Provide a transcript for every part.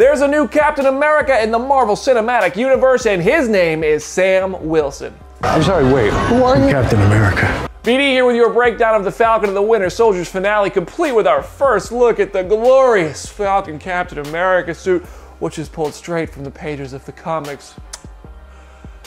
There's a new Captain America in the Marvel Cinematic Universe, and his name is Sam Wilson. I'm sorry, wait, who are you? Captain America. BD here with your breakdown of the Falcon and the Winter Soldier's finale, complete with our first look at the glorious Falcon Captain America suit, which is pulled straight from the pages of the comics.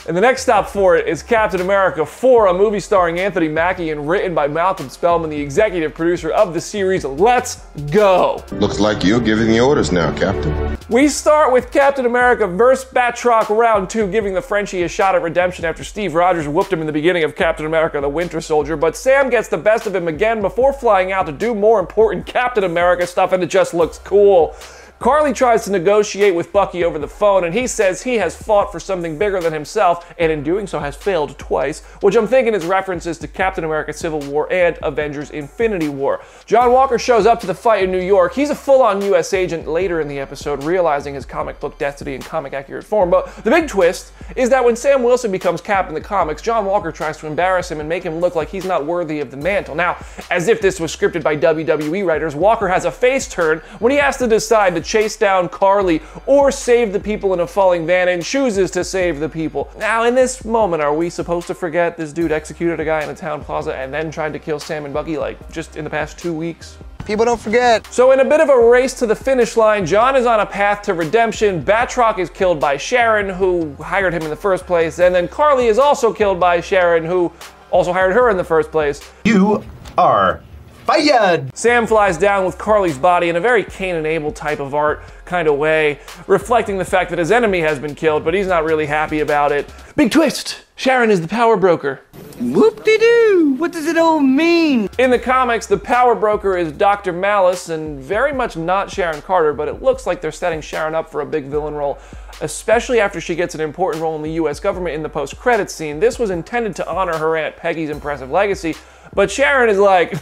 And the next stop for it is Captain America 4, a movie starring Anthony Mackie and written by Malcolm Spellman, the executive producer of the series. Let's go! Looks like you're giving the orders now, Captain. We start with Captain America vs. Batroc Round 2, giving the Frenchie a shot at redemption after Steve Rogers whooped him in the beginning of Captain America the Winter Soldier, but Sam gets the best of him again before flying out to do more important Captain America stuff, and it just looks cool. Carly tries to negotiate with Bucky over the phone, and he says he has fought for something bigger than himself, and in doing so has failed twice, which I'm thinking is references to Captain America Civil War and Avengers Infinity War. John Walker shows up to the fight in New York. He's a full-on US agent later in the episode, realizing his comic book destiny in comic-accurate form, but the big twist is that when Sam Wilson becomes Cap in the comics, John Walker tries to embarrass him and make him look like he's not worthy of the mantle. Now, as if this was scripted by WWE writers, Walker has a face turn when he has to decide to chase down Carly or save the people in a falling van, and chooses to save the people. Now, in this moment, are we supposed to forget this dude executed a guy in a town plaza and then tried to kill Sam and Bucky, like, just in the past 2 weeks? People don't forget. So in a bit of a race to the finish line, John is on a path to redemption. Batroc is killed by Sharon, who hired him in the first place, and then Carly is also killed by Sharon, who also hired her in the first place. You are fired! Sam flies down with Carly's body in a very Cain and Abel type of art kind of way, reflecting the fact that his enemy has been killed, but he's not really happy about it. Big twist! Sharon is the power broker. Whoop-de-doo! What does it all mean? In the comics, the power broker is Dr. Malice, and very much not Sharon Carter, but it looks like they're setting Sharon up for a big villain role, especially after she gets an important role in the US government in the post-credits scene. This was intended to honor her Aunt Peggy's impressive legacy, but Sharon is like,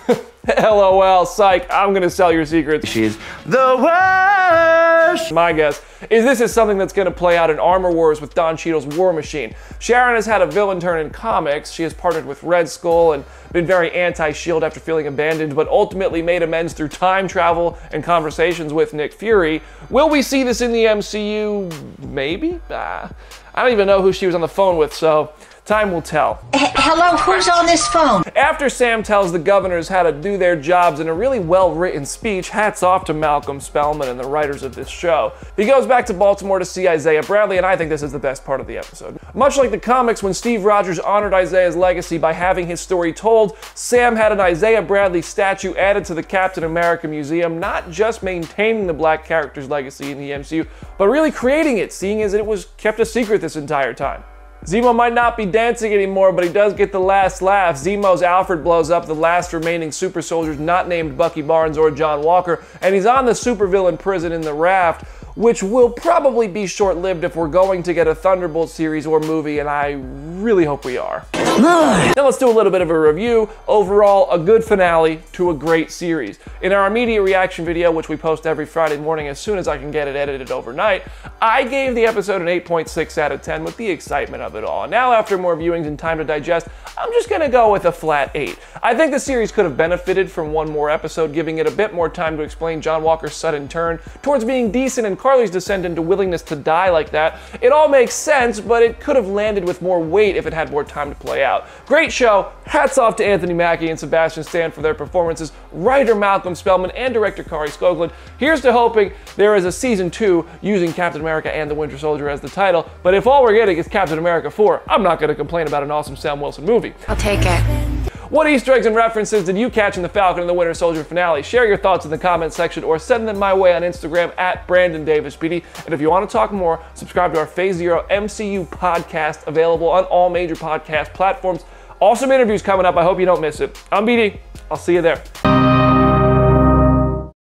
LOL, psych, I'm gonna sell your secrets. She's the worst! My guess is this is something that's gonna play out in Armor Wars with Don Cheadle's War Machine. Sharon has had a villain turn in comics. She has partnered with Red Skull and been very anti-SHIELD after feeling abandoned, but ultimately made amends through time travel and conversations with Nick Fury. Will we see this in the MCU? Maybe? I don't even know who she was on the phone with, so time will tell. Hello, who's on this phone? After Sam tells the governors how to do their jobs in a really well-written speech, hats off to Malcolm Spellman and the writers of this show. He goes back to Baltimore to see Isaiah Bradley, and I think this is the best part of the episode. Much like the comics, when Steve Rogers honored Isaiah's legacy by having his story told, Sam had an Isaiah Bradley statue added to the Captain America Museum, not just maintaining the black character's legacy in the MCU, but really creating it, seeing as it was kept a secret this entire time. Zemo might not be dancing anymore, but he does get the last laugh. Zemo's Alfred blows up the last remaining super soldiers not named Bucky Barnes or John Walker, and he's on the supervillain prison in the Raft, which will probably be short-lived if we're going to get a Thunderbolt series or movie, and I really hope we are. Now let's do a little bit of a review. Overall, a good finale to a great series. In our immediate reaction video, which we post every Friday morning as soon as I can get it edited overnight, I gave the episode an 8.6 out of 10 with the excitement of it all. Now, after more viewings and time to digest, I'm just gonna go with a flat 8. I think the series could have benefited from one more episode, giving it a bit more time to explain John Walker's sudden turn towards being decent and Carly's descent into willingness to die like that. It all makes sense, but it could have landed with more weight if it had more time to play out. Great show. Hats off to Anthony Mackie and Sebastian Stan for their performances, writer Malcolm Spellman and director Kari Skoglund. Here's to hoping there is a season 2 using Captain America and the Winter Soldier as the title, but if all we're getting is Captain America 4, I'm not going to complain about an awesome Sam Wilson movie. I'll take it. What Easter eggs and references did you catch in the Falcon and the Winter Soldier finale? Share your thoughts in the comments section or send them my way on Instagram at BrandonDavisBD. And if you want to talk more, subscribe to our Phase Zero MCU podcast, available on all major podcast platforms. Awesome interviews coming up. I hope you don't miss it. I'm BD. I'll see you there.